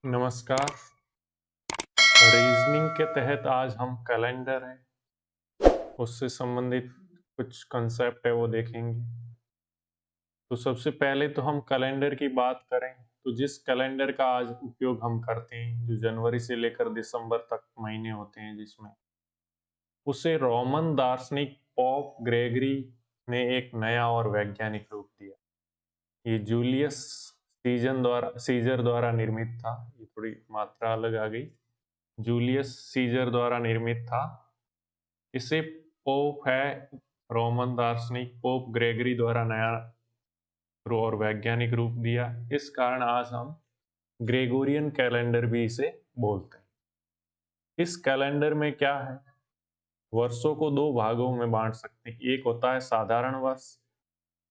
नमस्कार। रीजनिंग के तहत आज हम कैलेंडर है उससे संबंधित कुछ कंसेप्ट है वो देखेंगे। तो सबसे पहले तो हम कैलेंडर की बात करें तो जिस कैलेंडर का आज उपयोग हम करते हैं जो जनवरी से लेकर दिसंबर तक महीने होते हैं जिसमें उसे रोमन दार्शनिक पोप ग्रेगरी ने एक नया और वैज्ञानिक रूप दिया। ये जूलियस सीजर द्वारा निर्मित था। ये थोड़ी मात्रा अलग आ गई। जूलियस सीजर द्वारा निर्मित था। इसे पोप है रोमन दार्शनिक पोप ग्रेगरी द्वारा नया और वैज्ञानिक रूप दिया। इस कारण आज हम ग्रेगोरियन कैलेंडर भी इसे बोलते हैं। इस कैलेंडर में क्या है, वर्षों को दो भागों में बांट सकते हैं। एक होता है साधारण वर्ष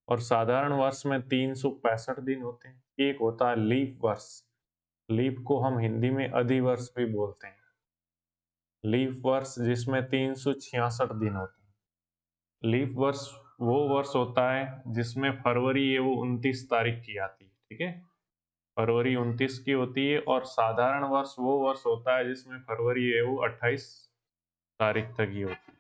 और साधारण वर्ष में 365 दिन होते हैं। एक होता है लीप वर्ष। लीप को हम हिंदी में अधिवर्ष भी बोलते हैं। लीप वर्ष जिसमें 366 दिन होते हैं। लीप वर्ष वो वर्ष होता है जिसमें फरवरी ये वो 29 तारीख की आती है। ठीक है, फरवरी 29 की होती है। और साधारण वर्ष वो वर्ष होता है जिसमें फरवरी ये वो 28 तारीख तक ही होती है।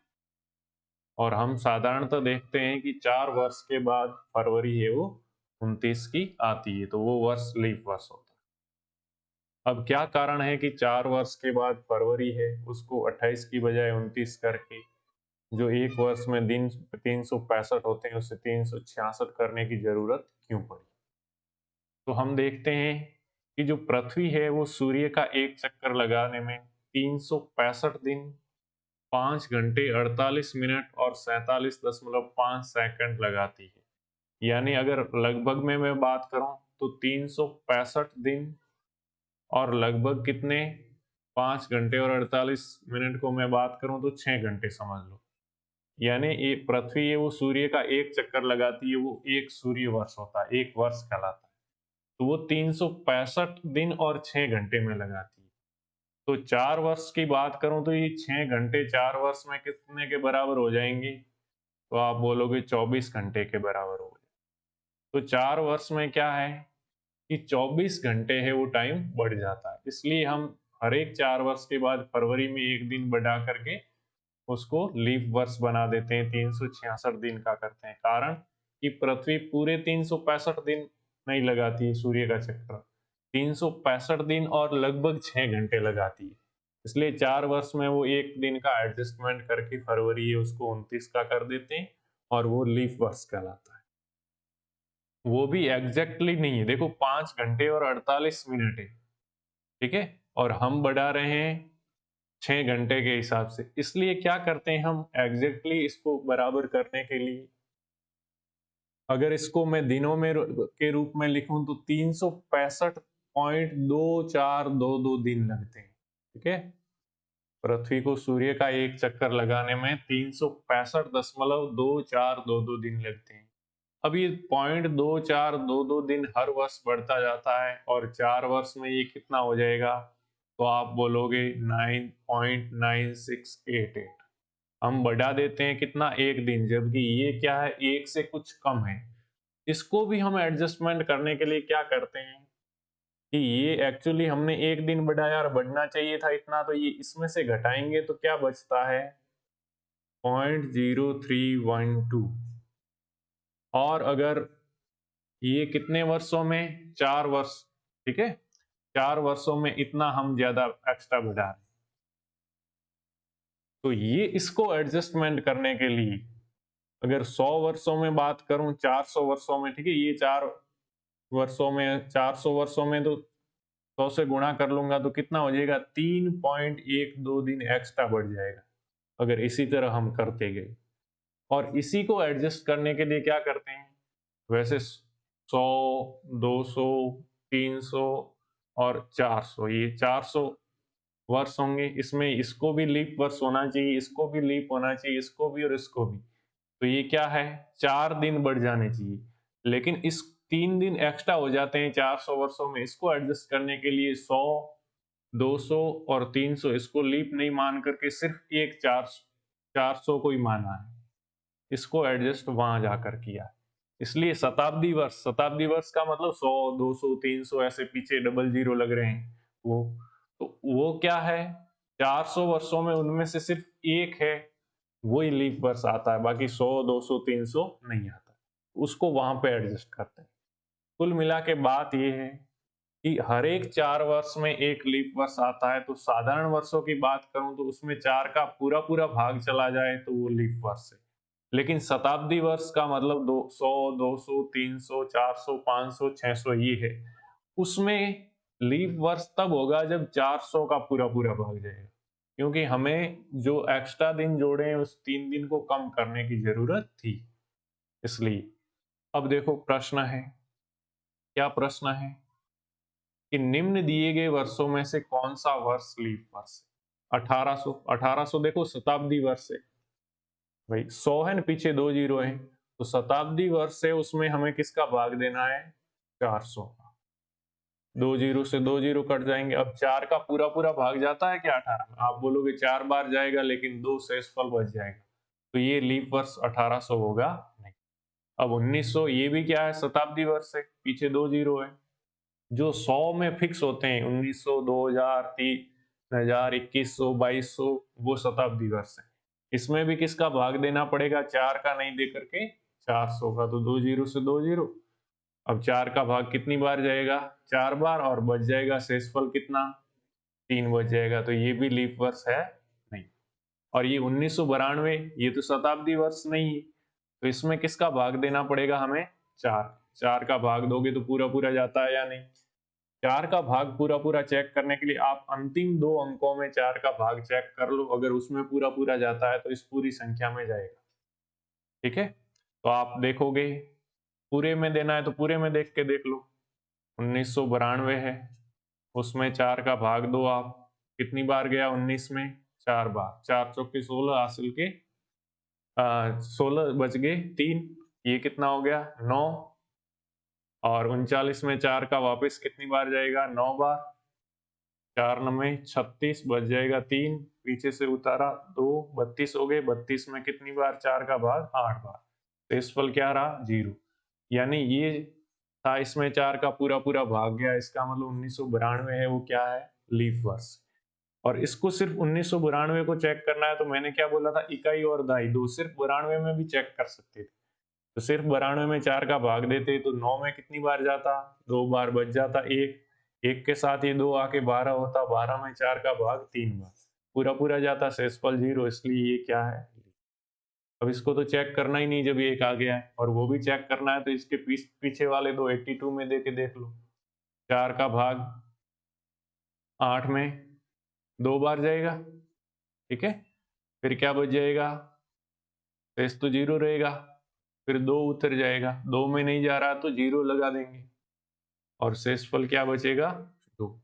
और हम साधारणतः देखते हैं कि 4 वर्ष के बाद फरवरी ये वो 29 की आती है, तो वो वर्ष लीप वर्ष होता है। अब क्या कारण है कि 4 वर्ष के बाद फरवरी है उसको 28 की बजाय 29 करके जो एक वर्ष में दिन 365 होते हैं उससे 366 करने की जरूरत क्यों पड़ी। तो हम देखते हैं कि जो पृथ्वी है वो सूर्य का एक चक्कर लगाने में 365 दिन 5 घंटे 48 मिनट और 47.5 सेकंड लगाती है। यानी अगर लगभग में मैं बात करूं तो 365 दिन और लगभग कितने 5 घंटे और 48 मिनट को मैं बात करूं तो 6 घंटे समझ लो। यानी ये पृथ्वी है वो सूर्य का एक चक्कर लगाती है, वो एक सूर्य वर्ष होता है, एक वर्ष कहलाता है। तो वो 365 दिन और 6 घंटे में लगाती है। तो 4 वर्ष की बात करूं तो ये 6 घंटे 4 वर्ष में कितने के बराबर हो जाएंगे, तो आप बोलोगे 24 घंटे के बराबर हो गए। तो 4 वर्ष में क्या है कि 24 घंटे है वो टाइम बढ़ जाता है। इसलिए हम हर एक 4 वर्ष के बाद फरवरी में एक दिन बढ़ा करके उसको लीप वर्ष बना देते हैं, 366 दिन का करते हैं। कारण कि पृथ्वी पूरे 365 दिन नहीं लगाती है सूर्य का चक्कर, 365 दिन और लगभग 6 घंटे लगाती है। इसलिए 4 वर्ष में वो एक दिन का एडजस्टमेंट करके फरवरी है उसको 29 का कर देते हैं और वो लीप वर्ष कहलाता है। वो भी एग्जैक्टली नहीं है, देखो 5 घंटे और 48 मिनट है। ठीक है, और हम बढ़ा रहे हैं 6 घंटे के हिसाब से। इसलिए क्या करते हैं हम एग्जैक्टली इसको बराबर करने के लिए, अगर इसको मैं दिनों में के रूप में लिखूं तो 365.2422 दिन लगते हैं। ठीक है, पृथ्वी को सूर्य का एक चक्कर लगाने में 365.2422 दिन लगते हैं। अब ये 0.2422 दिन हर वर्ष बढ़ता जाता है और 4 वर्ष में ये कितना हो जाएगा, तो आप बोलोगे 9.9688। हम बढ़ा देते हैं कितना, एक दिन, जबकि ये क्या है एक से कुछ कम है। इसको भी हम एडजस्टमेंट करने के लिए क्या करते हैं कि ये एक्चुअली हमने एक दिन बढ़ाया और बढ़ना चाहिए था इतना, तो ये इसमें से घटाएंगे तो क्या बचता है 0.0312। और अगर ये कितने वर्षों में, 4 वर्ष, ठीक है, 4 वर्षों में इतना हम ज्यादा एक्स्ट्रा बढ़ा रहे हैं। तो ये इसको एडजस्टमेंट करने के लिए अगर 100 वर्षों में बात करूं, 400 वर्षों में, ठीक है, ये 4 वर्षों में 400 वर्षों में तो 100 से गुणा कर लूंगा तो कितना हो जाएगा, 3.12 दिन एक्स्ट्रा बढ़ जाएगा अगर इसी तरह हम करते गए। और इसी को एडजस्ट करने के लिए क्या करते हैं, वैसे 100, 200, 300 और 400, ये 400 वर्ष होंगे। इसमें इसको भी लीप वर्ष होना चाहिए, इसको भी लीप होना चाहिए, इसको भी और इसको भी। तो ये क्या है, 4 दिन बढ़ जाने चाहिए, लेकिन इस 3 दिन एक्स्ट्रा हो जाते हैं 400 वर्षों में। इसको एडजस्ट करने के लिए 100, 200 और 300 इसको लीप नहीं मान करके सिर्फ एक 400 को ही माना है। इसको एडजस्ट वहां जाकर किया। इसलिए शताब्दी वर्ष का मतलब 100, 200, 300 ऐसे पीछे डबल जीरो लग रहे हैं, वो तो वो क्या है, 400 वर्षों में उनमें से सिर्फ एक है, वही लीप वर्ष आता है, बाकी 100 200 300 नहीं आता, उसको वहां पे एडजस्ट करते हैं। कुल मिला के बात ये है कि हर एक 4 वर्ष में एक लीप वर्ष आता है, तो साधारण वर्षों की बात करूं तो उसमें 4 का पूरा पूरा भाग चला जाए तो वो लीप वर्ष है। लेकिन शताब्दी वर्ष का मतलब 100 200 300 400 500 600 ये है, उसमें लीप वर्ष तब होगा जब 400 का पूरा पूरा भाग जाएगा, क्योंकि हमें जो एक्स्ट्रा दिन जोड़े हैं उस 3 दिन को कम करने की जरूरत थी, इसलिए। अब देखो प्रश्न है, क्या प्रश्न है कि निम्न दिए गए वर्षों में से कौन सा वर्ष लीप वर्ष है? 1800, 1800 देखो शताब्दी वर्ष है भाई, 100 है ना, पीछे 2 जीरो है, तो शताब्दी वर्ष है, उसमें हमें किसका भाग देना है, 400 का। 2 जीरो से 2 जीरो कट जाएंगे। अब 4 का पूरा पूरा भाग जाता है क्या 18 में? आप बोलोगे 4 बार जाएगा लेकिन 2 शेषफल बच जाएगा, तो ये लीप वर्ष 1800 होगा नहीं। अब 1900 ये भी क्या है, शताब्दी वर्ष है, पीछे 2 जीरो है। जो 100 में फिक्स होते हैं 1900 2000 3000 2100 2200 वो शताब्दी वर्ष है। इसमें भी किसका भाग देना पड़ेगा, 4 का नहीं दे करके 400 का, तो 2 जीरो से 2 जीरो। अब 4 का भाग कितनी बार जाएगा, 4 बार, और बच जाएगा शेषफल कितना, 3 बच जाएगा, तो ये भी लीप वर्ष है नहीं। और ये 1992 ये तो शताब्दी वर्ष नहीं है, तो इसमें किसका भाग देना पड़ेगा हमें, 4। 4 का भाग दोगे तो पूरा पूरा जाता है या नहीं। 4 का भाग पूरा पूरा चेक करने के लिए आप अंतिम 2 अंकों में 4 का भाग चेक कर लो, अगर उसमें पूरा पूरा जाता है तो इस पूरी संख्या में जाएगा, ठीक है। तो आप देखोगे पूरे में देना है तो पूरे में देख के देख लो, 1992 है, उसमें 4 का भाग दो आप, कितनी बार गया 19 में, 4 बार, 4 चौके 16 हासिल के 16 बच गए 3, ये कितना हो गया 9, और 39 में 4 का वापस कितनी बार जाएगा, 9 बार, 4 9 36 बच जाएगा 3, पीछे से उतारा 2, 32 हो गए, 32 में कितनी बार 4 का भाग, 8 बार, शेषफल क्या रहा, 0। यानी ये था, इसमें 4 का पूरा पूरा भाग गया, इसका मतलब 1992 है वो क्या है, लीप वर्ष। और इसको सिर्फ 1992 को चेक करना है, तो मैंने क्या बोला था, इकाई और दहाई दो, सिर्फ 92 में भी चेक कर सकते थे। तो सिर्फ 92 में 4 का भाग देते तो 9 में कितनी बार जाता, 2 बार, बच जाता 1, 1 के साथ ये 2 आके 12 होता, 12 में 4 का भाग 3 बार, पूरा पूरा जाता, शेषफल 0, इसलिए ये क्या है। अब इसको तो चेक करना ही नहीं जब ये 1 आ गया है, और वो भी चेक करना है तो इसके पीछे वाले दो 82 में दे के देख लो, 4 का भाग 8 में 2 बार जाएगा, ठीक है। फिर क्या बच जाएगा, शेष तो 0 रहेगा, फिर 2 उतर जाएगा, 2 में नहीं जा रहा तो 0 लगा देंगे, और शेषफल क्या बचेगा, 2।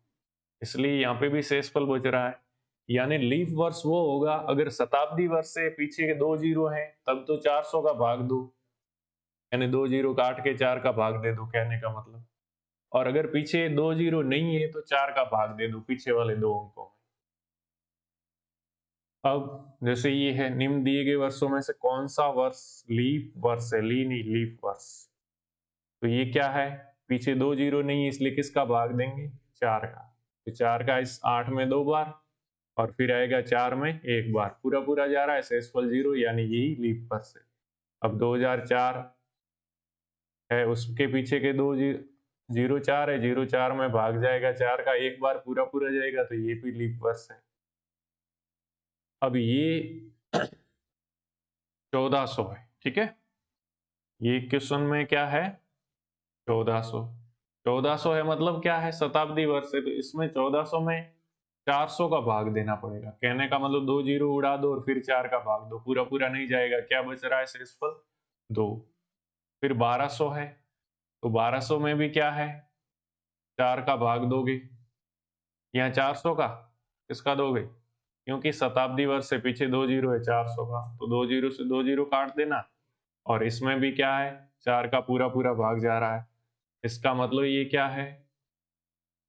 इसलिए यहाँ पे भी शेषफल बच रहा है। यानी लीप वर्ष वो होगा अगर शताब्दी वर्ष से पीछे के 2 जीरो हैं, तब तो 400 का भाग दो, यानी 2 जीरो काट के 4 का भाग दे दो, कहने का मतलब। और अगर पीछे 2 जीरो नहीं है तो 4 का भाग दे दो पीछे वाले 2 अंकों में। अब जैसे ये है, निम्न दिए गए वर्षों में से कौन सा वर्ष लीप वर्ष है, ली नहीं लीप वर्ष, तो ये क्या है, पीछे 2 जीरो नहीं है, इसलिए किसका भाग देंगे, 4 का। तो 4 का इस 8 में 2 बार, और फिर आएगा 4 में 1 बार, पूरा पूरा जा रहा है, शेषफल 0, यानी यही लीप वर्ष है। अब 2004 है, उसके पीछे के 2 जीरो 4 है, 0 4 में भाग जाएगा, 4 का 1 बार पूरा पूरा जाएगा, तो ये भी लीप वर्ष है। अब ये 1400 है, ठीक है, ये क्वेश्चन में क्या है, 1400। 1400 है मतलब क्या है, शताब्दी वर्ष है, तो इसमें 1400 में 400 का भाग देना पड़ेगा, कहने का मतलब 2 जीरो उड़ा दो और फिर 4 का भाग दो, पूरा पूरा नहीं जाएगा, क्या बच रहा है शेषफल 2। फिर 1200 है, तो 1200 में भी क्या है, 4 का भाग दोगे, यहाँ 400 का किसका दोगे, क्योंकि शताब्दी वर्ष से पीछे 2 जीरो है, 400 का, तो 2 जीरो से 2 जीरो काट देना, और इसमें भी क्या है, 4 का पूरा पूरा भाग जा रहा है, इसका मतलब ये क्या है,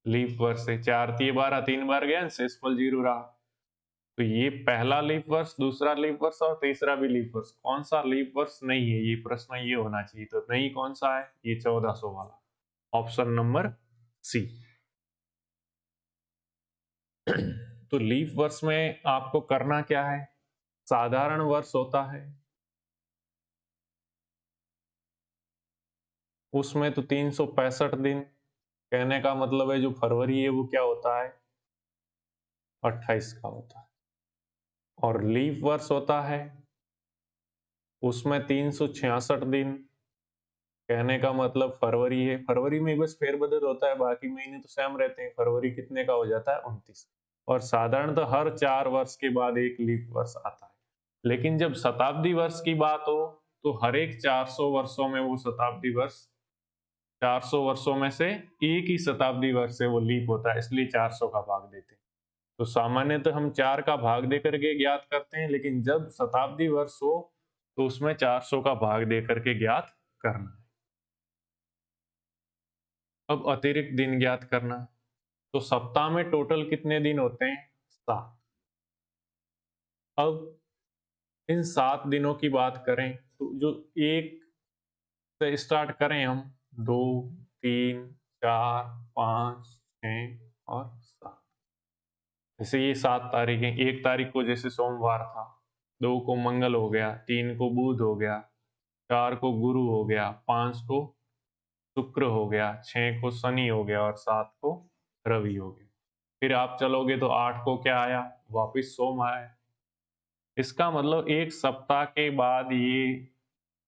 लीप वर्ष है। 4 3 12, 3 बार गया, शेषफल 0 रहा, तो ये पहला लीप वर्ष, दूसरा लीप वर्ष और तीसरा भी लीप वर्ष, कौन सा लीप वर्ष नहीं है, ये प्रश्न ये होना चाहिए, तो नहीं कौन सा है, ये 1400 वाला, ऑप्शन नंबर सी। तो लीप वर्ष में आपको करना क्या है? साधारण वर्ष होता है, उसमें तो 365 दिन, कहने का मतलब है जो फरवरी है वो क्या होता है? 28 का होता है। और लीप वर्ष होता है, उसमें 366 दिन, कहने का मतलब फरवरी है, फरवरी में बस फेरबदल होता है, बाकी महीने तो सेम रहते हैं। फरवरी कितने का हो जाता है? 29। और साधारणतः हर 4 वर्ष के बाद एक लीप वर्ष आता है। लेकिन जब शताब्दी वर्ष की बात हो तो हर एक 400 वर्षों में वो शताब्दी वर्ष, 400 वर्षों में से एक ही शताब्दी वर्ष से वो लीप होता है, इसलिए 400 का भाग देते हैं। तो सामान्यतः हम 4 का भाग दे करके ज्ञात करते हैं, लेकिन जब शताब्दी वर्ष हो तो उसमें 400 का भाग दे करके ज्ञात करना है। अब अतिरिक्त दिन ज्ञात करना। तो सप्ताह में टोटल कितने दिन होते हैं? 7। अब इन 7 दिनों की बात करें तो जो एक से स्टार्ट करें हम, 2, 3, 4, 5, 6 और 7। जैसे ये 7 तारीखें, 1 तारीख को जैसे सोमवार था, 2 को मंगल हो गया, 3 को बुध हो गया, 4 को गुरु हो गया, 5 को शुक्र हो गया, 6 को शनि हो गया और 7 को रवि हो गया। फिर आप चलोगे तो 8 को क्या आया? वापिस सोम आया। इसका मतलब एक सप्ताह के बाद ये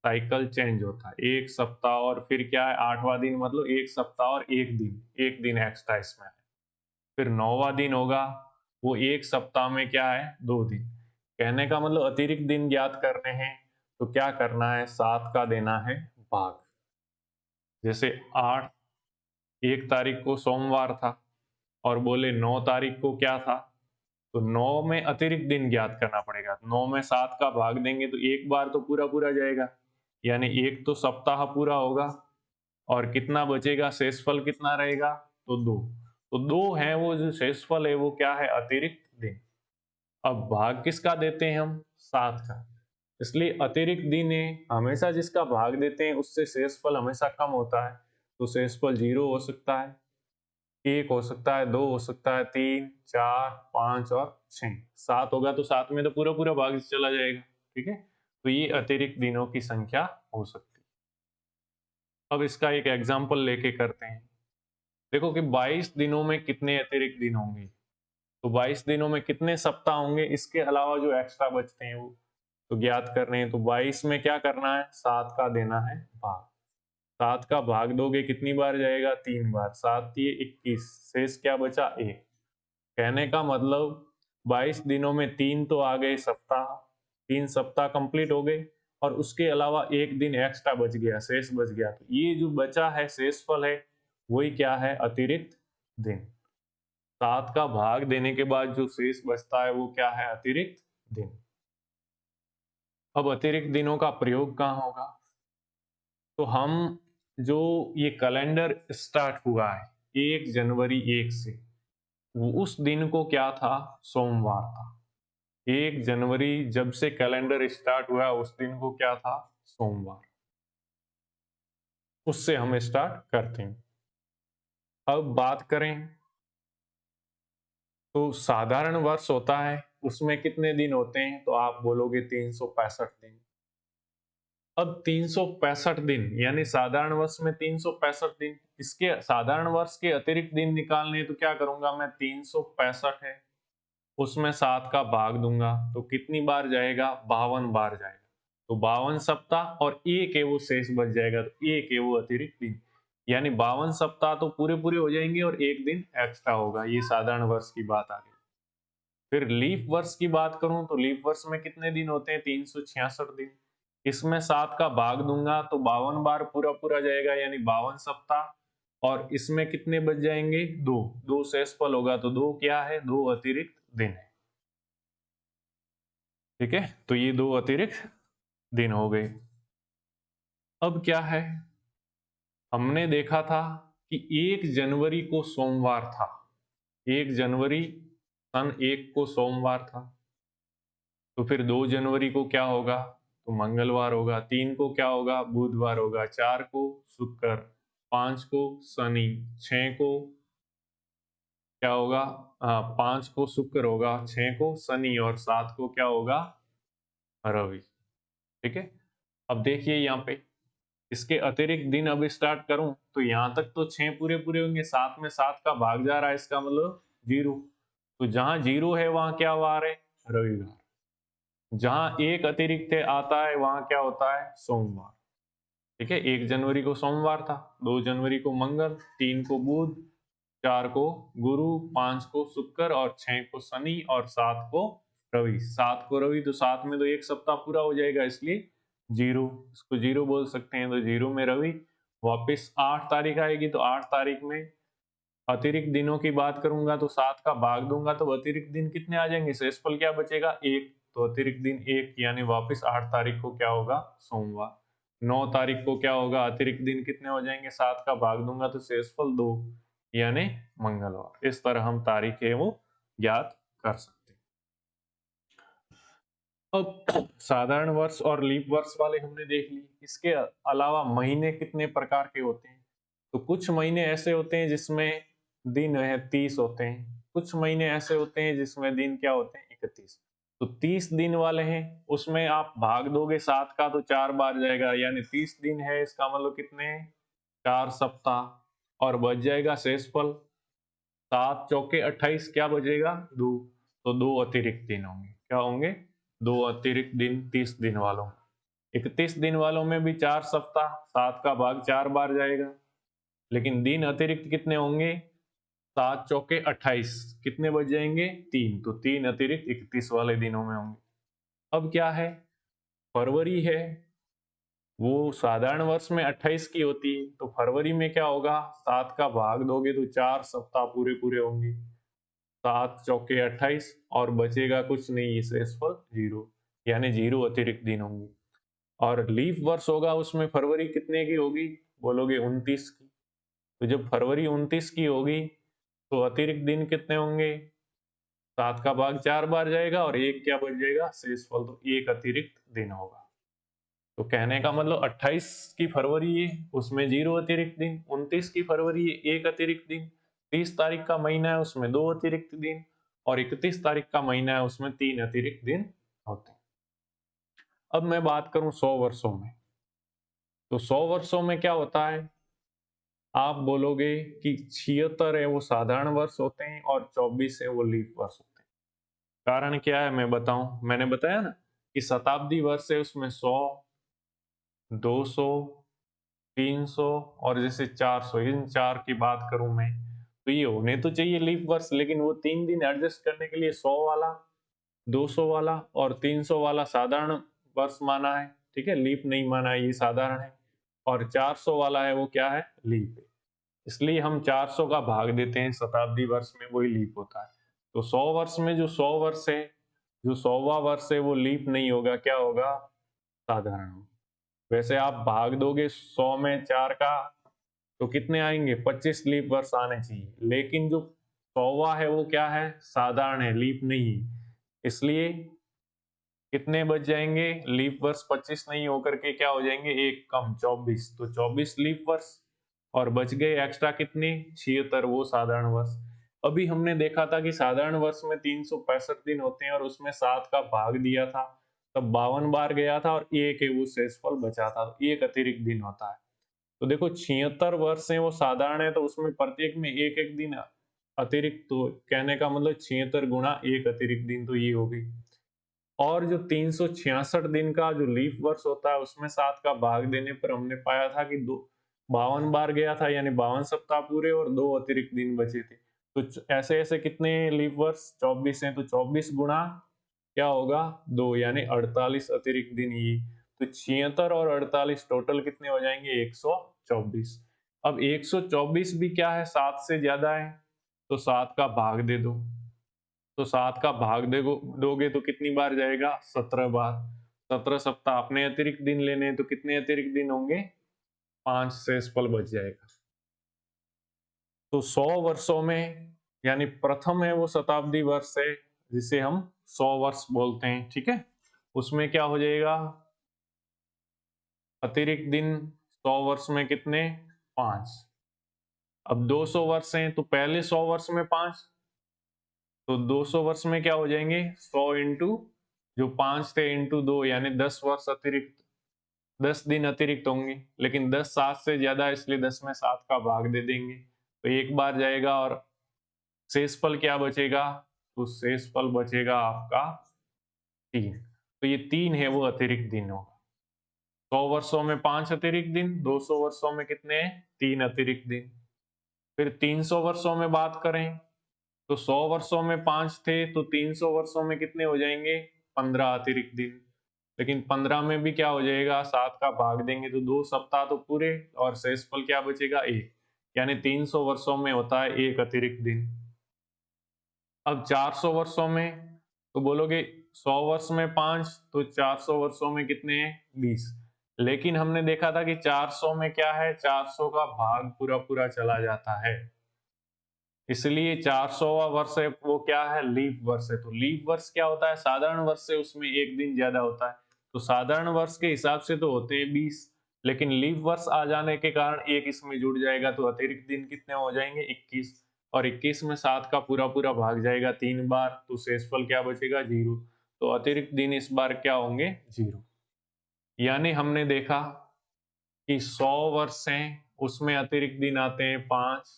साइकिल चेंज होता है। एक सप्ताह और फिर क्या है? 8वां दिन, मतलब एक सप्ताह और एक दिन एक्स्ट्रा इसमें है। फिर 9वां दिन होगा, वो एक सप्ताह में क्या है? 2 दिन। कहने का मतलब अतिरिक्त दिन ज्ञात करने हैं तो क्या करना है? 7 का देना है भाग। जैसे 1 तारीख को सोमवार था और बोले 9 तारीख को क्या था, तो 9 में अतिरिक्त दिन ज्ञात करना पड़ेगा। 9 में 7 का भाग देंगे तो एक बार तो पूरा पूरा जाएगा, यानी एक तो सप्ताह पूरा होगा और कितना बचेगा? शेषफल कितना रहेगा? तो 2। तो 2 है वो जो शेषफल है, वो क्या है? अतिरिक्त दिन। अब भाग किसका देते हैं हम? 7 का। इसलिए अतिरिक्त दिन है, हमेशा जिसका भाग देते हैं उससे शेषफल हमेशा कम होता है। तो शेषफल 0 हो सकता है, 1 हो सकता है, 2 हो सकता है, 3, 4, 5 और 6। 7 होगा तो 7 में तो पूरा पूरा भाग चला जाएगा। ठीक है, तो ये अतिरिक्त दिनों की संख्या हो सकती है। अब इसका एक एग्जाम्पल लेके करते हैं। देखो कि 22 दिनों में कितने अतिरिक्त दिन होंगे, तो 22 दिनों में कितने सप्ताह होंगे, इसके अलावा जो एक्स्ट्रा बचते हैं वो तो ज्ञात कर रहे हैं। तो 22 में क्या करना है? 7 का देना है भाग। 7 का भाग दोगे कितनी बार जाएगा? 3 बार। 7 दिए 21, शेष क्या बचा? 1। कहने का मतलब 22 दिनों में 3 तो आ गए सप्ताह, 3 सप्ताह कंप्लीट हो गए और उसके अलावा एक दिन एक्स्ट्रा बच गया, शेष बच गया। तो ये जो बचा है शेषफल है, वही क्या है? अतिरिक्त दिन। 7 का भाग देने के बाद जो शेष बचता है वो क्या है? अतिरिक्त दिन। अब अतिरिक्त दिनों का प्रयोग कहाँ होगा? तो हम जो ये कैलेंडर स्टार्ट हुआ है 1 जनवरी 1 से, वो उस दिन को क्या था? सोमवार था। 1 जनवरी जब से कैलेंडर स्टार्ट हुआ उस दिन को क्या था? सोमवार। उससे हम स्टार्ट करते हैं। अब बात करें तो साधारण वर्ष होता है, उसमें कितने दिन होते हैं? तो आप बोलोगे 365 दिन। अब 365 दिन यानी साधारण वर्ष में 365 दिन, इसके साधारण वर्ष के अतिरिक्त दिन निकालने हैं तो क्या करूंगा मैं? 365 है, उसमें 7 का भाग दूंगा तो कितनी बार जाएगा? 52 बार जाएगा। तो 52 सप्ताह और एक है वो शेष बच जाएगा, तो एक है वो अतिरिक्त दिन। यानी 52 सप्ताह तो पूरे पूरे हो जाएंगे और एक दिन एक्स्ट्रा होगा। ये साधारण वर्ष की बात आ गई। फिर लीप वर्ष की बात करूं तो लीप वर्ष में कितने दिन होते हैं? 366 दिन। इसमें 7 का भाग दूंगा तो 52 बार पूरा पूरा जाएगा, यानी 52 सप्ताह। और इसमें कितने बच जाएंगे? 2। 2 शेषफल होगा तो 2 क्या है? 2 अतिरिक्त दिन है। ठीक है, तो ये 2 अतिरिक्त दिन हो गए। अब क्या है, हमने देखा था कि 1 जनवरी को सोमवार था। 1 जनवरी सन 1 को सोमवार था। तो फिर 2 जनवरी को क्या होगा? तो मंगलवार होगा। 3 को क्या होगा? बुधवार होगा। 4 को शुक्र, 5 को शनि, 6 को क्या होगा, 5 को शुक्र होगा, 6 को शनि और 7 को क्या होगा, रवि। ठीक है, अब देखिए यहाँ पे इसके अतिरिक्त दिन अब स्टार्ट करूं तो यहां तक तो 6 पूरे पूरे होंगे, 7 में 7 का भाग जा रहा है, इसका मतलब 0। तो जहां 0 है वहां क्या वार है, रविवार। जहां एक अतिरिक्त है आता है वहां क्या होता है, सोमवार। ठीक है, 1 जनवरी को सोमवार था, 2 जनवरी को मंगल, 3 को बुध, 4 को गुरु, 5 को शुक्र और 6 को शनि और 7 को रवि। 7 को रवि, तो 7 में तो एक सप्ताह पूरा हो जाएगा, इसलिए 0, इसको 0 बोल सकते हैं। तो 0 में रवि। वापस 8 तारीख आएगी तो 8 तारीख में अतिरिक्त दिनों की बात करूंगा तो 7 का भाग दूंगा तो अतिरिक्त दिन कितने आ जाएंगे, शेषफल क्या बचेगा, 1। तो अतिरिक्त दिन 1, यानी वापस 8 तारीख को क्या होगा, सोमवार। 9 तारीख को क्या होगा, अतिरिक्त दिन कितने हो जाएंगे, 7 का भाग दूंगा तो शेषफल 2, यानी मंगलवार। इस तरह हम तारीख है वो ज्ञात कर सकते हैं। अब साधारण वर्ष और लीप वर्ष वाले हमने देख ली। इसके अलावा महीने कितने प्रकार के होते हैं, तो कुछ महीने ऐसे होते हैं जिसमें दिन है 30 होते हैं, कुछ महीने ऐसे होते हैं जिसमें दिन क्या होते हैं, 31। तो 30 दिन वाले हैं, उसमें आप भाग दोगे 7 का तो 4 बार जाएगा, यानी 30 दिन है, इसका मतलब कितने, 4 सप्ताह। और बच जाएगा शेषफल 7 चौके 28, क्या बचेगा, 2। तो 2 अतिरिक्त दिन होंगे, क्या होंगे, 2 अतिरिक्त दिन 30 दिन वालों। 31 दिन वालों में भी 4 सप्ताह, 7 का भाग 4 बार जाएगा, लेकिन दिन अतिरिक्त कितने होंगे, 7 चौके 28, कितने बच जाएंगे, 3। तो 3 अतिरिक्त 31 वाले दिनों में होंगे। अब क्या है, फरवरी है, वो साधारण वर्ष में 28 की होती है, तो फरवरी में क्या होगा, 7 का भाग दोगे तो 4 सप्ताह पूरे पूरे होंगे, 7 चौके 28, और बचेगा कुछ नहीं, शेषफल 0, यानी 0 अतिरिक्त दिन होंगे। और लीप वर्ष होगा उसमें फरवरी कितने की होगी, बोलोगे 29 की। तो जब फरवरी 29 की होगी तो अतिरिक्त दिन कितने होंगे, 7 का भाग 4 बार जाएगा और 1 क्या बच जाएगा, शेषफल, तो 1 अतिरिक्त दिन होगा। तो कहने का मतलब 28 की फरवरी है उसमें 0 अतिरिक्त दिन, 29 की फरवरी है 1 अतिरिक्त दिन, 30 तारीख का महीना है उसमें 2 अतिरिक्त दिन, और 31 तारीख का महीना है उसमें 3 अतिरिक्त दिन होते हैं। अब मैं बात करूं 100 वर्षों में, तो 100 वर्षों में क्या होता है, आप बोलोगे कि 76 है वो साधारण वर्ष होते हैं और 24 है वो लीप वर्ष होते हैं। कारण क्या है मैं बताऊं, मैंने बताया ना कि शताब्दी वर्ष है उसमें 100, 200, 300 और जैसे 400, इन 4 की बात करूं मैं तो ये होने तो चाहिए लीप वर्ष, लेकिन वो 3 दिन एडजस्ट करने के लिए 100 वाला, 200 वाला और 300 वाला साधारण वर्ष माना है। ठीक है, लीप नहीं माना है, ये साधारण है। और 400 वाला है वो क्या है, लीप है। इसलिए हम 400 का भाग देते हैं शताब्दी वर्ष में, वही लीप होता है। तो 100 वर्ष में जो 100 वर्ष है, जो 100वां वर्ष है वो लीप नहीं होगा, क्या होगा, साधारण होगा। वैसे आप भाग दोगे 100 में 4 का तो कितने आएंगे, 25 लीप वर्ष आने चाहिए, लेकिन जो 100वां है वो क्या है, साधारण है, लीप नहीं है। इसलिए कितने बच जाएंगे, लीप वर्ष 25 नहीं होकर के क्या हो जाएंगे, एक कम 24, तो 24 लीप वर्ष। और बच गए एक्स्ट्रा कितने, 76, वो साधारण वर्ष। अभी हमने देखा था कि साधारण वर्ष में 365 दिन होते हैं और उसमें 7 का भाग दिया था, तब 52 बार गया था और एक है वो शेषफल बचा था, तो एक अतिरिक्त दिन होता है। तो देखो 76 वर्ष है वो साधारण है, तो उसमें प्रत्येक में एक एक दिन अतिरिक्त, तो कहने का मतलब 76 गुणा एक अतिरिक्त दिन, तो ये हो गई। और जो 366 दिन का जो लीप वर्ष होता है उसमें 7 का भाग देने पर हमने पाया था कि 52 बार गया था, यानी 52 सप्ताह पूरे और 2 अतिरिक्त दिन बचे थे। तो ऐसे ऐसे कितने लीप वर्ष, 24 हैं, तो 24 गुणा क्या होगा, 2, यानी 48 अतिरिक्त दिन ये। तो 76 और 48 टोटल कितने हो जाएंगे, 124। अब 124 भी क्या है, 7 से ज्यादा है, तो 7 का भाग दे दो, तो 7 का भाग दोगे तो कितनी बार जाएगा, 17 बार। 17 सप्ताह अपने अतिरिक्त दिन लेने हैं, तो कितने अतिरिक्त दिन होंगे, 5 शेषफल बच जाएगा। तो 100 वर्षों में, यानी प्रथम है वो शताब्दी वर्ष है जिसे हम 100 वर्ष बोलते हैं। ठीक है, उसमें क्या हो जाएगा, अतिरिक्त दिन 100 वर्ष में कितने, 5। अब 200 वर्ष हैं तो पहले 100 वर्ष में 5, तो 200 वर्ष में क्या हो जाएंगे, 100 इंटू जो 5 थे इंटू 2, यानी 10 वर्ष अतिरिक्त, 10 दिन अतिरिक्त होंगे। लेकिन 10 7 से ज्यादा है, इसलिए 10 में 7 का भाग दे देंगे, तो एक बार जाएगा और शेषफल क्या बचेगा, तो शेषफल बचेगा आपका 3। तो ये 3 है वो अतिरिक्त दिन होगा। 100 वर्षों में 5 अतिरिक्त दिन, 200 वर्षों में कितने हैं, 3 अतिरिक्त दिन। फिर 300 वर्षों में बात करें तो 100 वर्षों में 5 थे, तो 300 वर्षों में कितने हो जाएंगे, 15 अतिरिक्त दिन। लेकिन 15 में भी क्या हो जाएगा, 7 का भाग देंगे तो 2 सप्ताह तो पूरे, और शेषफल क्या बचेगा, 1। यानी 300 वर्षों में होता है 1 अतिरिक्त दिन। अब 400 वर्षों में तो बोलोगे 100 वर्ष में 5, तो 400 वर्षों में कितने हैं, 20। लेकिन हमने देखा था कि 400 में क्या है, 400 का भाग पूरा पूरा चला जाता है, इसलिए 400वां वर्ष है वो क्या है, लीप वर्ष है। तो लीप वर्ष क्या होता है, साधारण वर्ष से उसमें एक दिन ज्यादा होता है। तो साधारण वर्ष के हिसाब से तो होते हैं 20, लेकिन लीप वर्ष आ जाने के कारण एक इसमें जुड़ जाएगा, तो अतिरिक्त दिन कितने हो जाएंगे, 21। और 21 में 7 का पूरा पूरा भाग जाएगा 3 बार, तो शेषफल क्या बचेगा, 0। तो अतिरिक्त दिन इस बार क्या होंगे, 0। यानी हमने देखा कि 100 वर्ष हैं उसमें अतिरिक्त दिन आते हैं 5,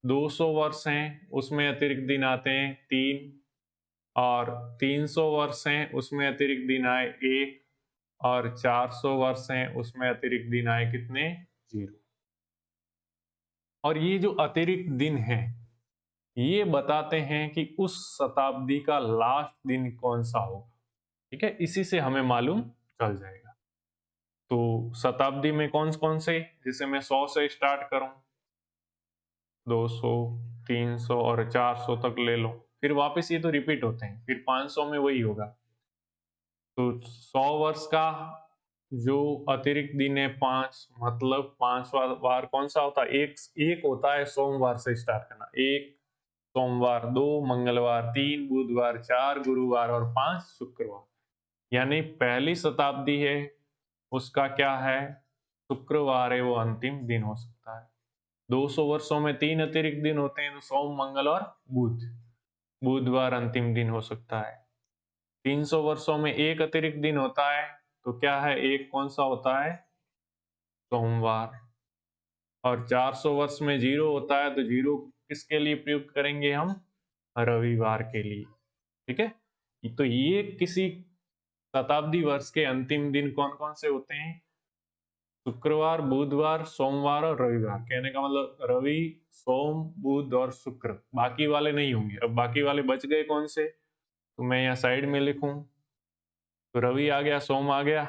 200 वर्ष हैं उसमें अतिरिक्त दिन आते हैं 3, और 300 वर्ष हैं उसमें अतिरिक्त दिन आए 1, और 400 वर्ष हैं उसमें अतिरिक्त दिन आए कितने, 0। और ये जो अतिरिक्त दिन है ये बताते हैं कि उस शताब्दी का लास्ट दिन कौन सा होगा, ठीक है, इसी से हमें मालूम चल जाएगा। तो शताब्दी में कौन कौन से, जैसे मैं 100 से स्टार्ट करूं, 200, 300 और 400 तक ले लो, फिर वापस ये तो रिपीट होते हैं, फिर 500 में वही होगा। तो 100 वर्ष का जो अतिरिक्त दिन है 5, मतलब 5वां वार कौन सा होता है, एक होता है सोमवार से स्टार्ट करना, 1 सोमवार, 2 मंगलवार, 3 बुधवार, 4 गुरुवार और 5 शुक्रवार। यानी पहली शताब्दी है उसका क्या है, शुक्रवार है वो अंतिम दिन हो सकता है। 200 वर्षों में 3 अतिरिक्त दिन होते हैं, तो सोम मंगल और बुध, बुधवार अंतिम दिन हो सकता है। 300 वर्षों में 1 अतिरिक्त दिन होता है, तो क्या है, एक कौन सा होता है, सोमवार। और 400 वर्ष में 0 होता है, तो 0 किसके लिए प्रयुक्त करेंगे हम, रविवार के लिए, ठीक है। तो ये किसी शताब्दी वर्ष के अंतिम दिन कौन कौन से होते हैं, शुक्रवार, बुधवार, सोमवार और रविवार। कहने का मतलब रवि, सोम, बुध और शुक्र, बाकी वाले नहीं होंगे। अब बाकी वाले बच गए कौन से, तो मैं यहाँ साइड में लिखूं, तो रवि आ गया, सोम आ गया,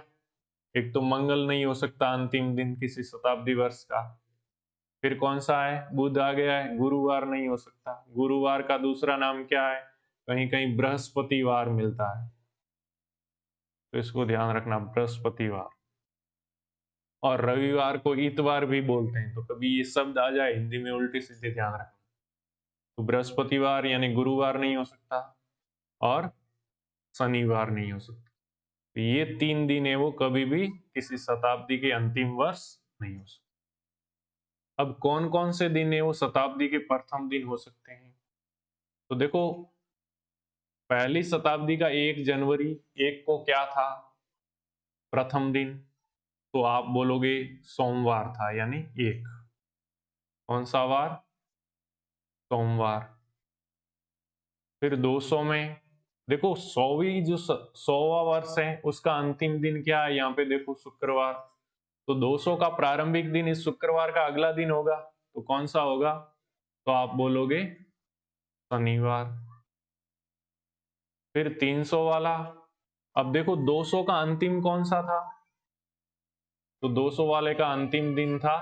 एक तो मंगल नहीं हो सकता अंतिम दिन किसी शताब्दी वर्ष का, फिर कौन सा है, बुध आ गया है, गुरुवार नहीं हो सकता, गुरुवार का दूसरा नाम क्या है, कहीं कहीं बृहस्पतिवार मिलता है, तो इसको ध्यान रखना, बृहस्पतिवार। और रविवार को इतवार भी बोलते हैं, तो कभी ये शब्द आ जाए हिंदी में उल्टे सीधे ध्यान रखना। तो बृहस्पतिवार यानी गुरुवार नहीं हो सकता, और शनिवार नहीं हो सकता। तो ये 3 दिन है वो कभी भी किसी शताब्दी के अंतिम वर्ष नहीं हो सकता। अब कौन कौन से दिन है वो शताब्दी के प्रथम दिन हो सकते हैं, तो देखो पहली शताब्दी का 1 जनवरी 1 को क्या था, प्रथम दिन, तो आप बोलोगे सोमवार था, यानी 1, कौन सा वार, सोमवार। फिर 200 में देखो 100वीं जो 100वां वर्ष है उसका अंतिम दिन क्या है, यहाँ पे देखो शुक्रवार, तो 200 का प्रारंभिक दिन इस शुक्रवार का अगला दिन होगा, तो कौन सा होगा, तो आप बोलोगे शनिवार। फिर 300 वाला, अब देखो 200 का अंतिम कौन सा था, तो 200 वाले का अंतिम दिन था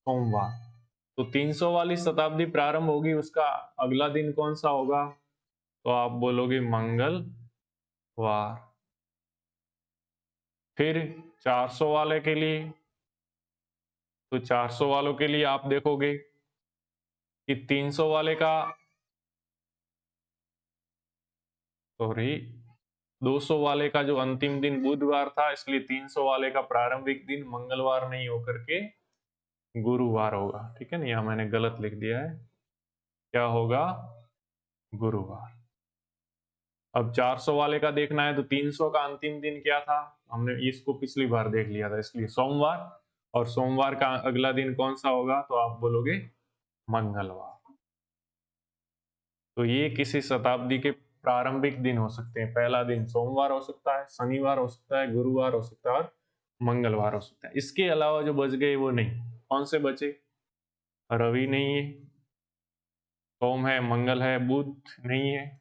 सोमवार, तो 300 वाली शताब्दी प्रारंभ होगी उसका अगला दिन कौन सा होगा, तो आप बोलोगे मंगलवार। फिर 400 वाले के लिए, तो 400 वालों के लिए आप देखोगे कि 300 वाले का, सॉरी, 200 वाले का जो अंतिम दिन बुधवार था, इसलिए 300 वाले का प्रारंभिक दिन मंगलवार नहीं होकर के गुरुवार होगा, ठीक है ना, यहाँ मैंने गलत लिख दिया है, क्या होगा, गुरुवार। अब 400 वाले का देखना है तो 300 का अंतिम दिन क्या था, हमने इसको पिछली बार देख लिया था, इसलिए सोमवार। और सोमवार का अगला दिन कौन सा होगा, तो आप बोलोगे मंगलवार। तो ये किसी शताब्दी के प्रारंभिक दिन हो सकते हैं। पहला दिन सोमवार हो सकता है, शनिवार हो सकता है, गुरुवार हो सकता है और मंगलवार हो सकता है। इसके अलावा जो बच गए वो नहीं। कौन से बचे, रवि नहीं है, सोम है, मंगल है, बुध नहीं है,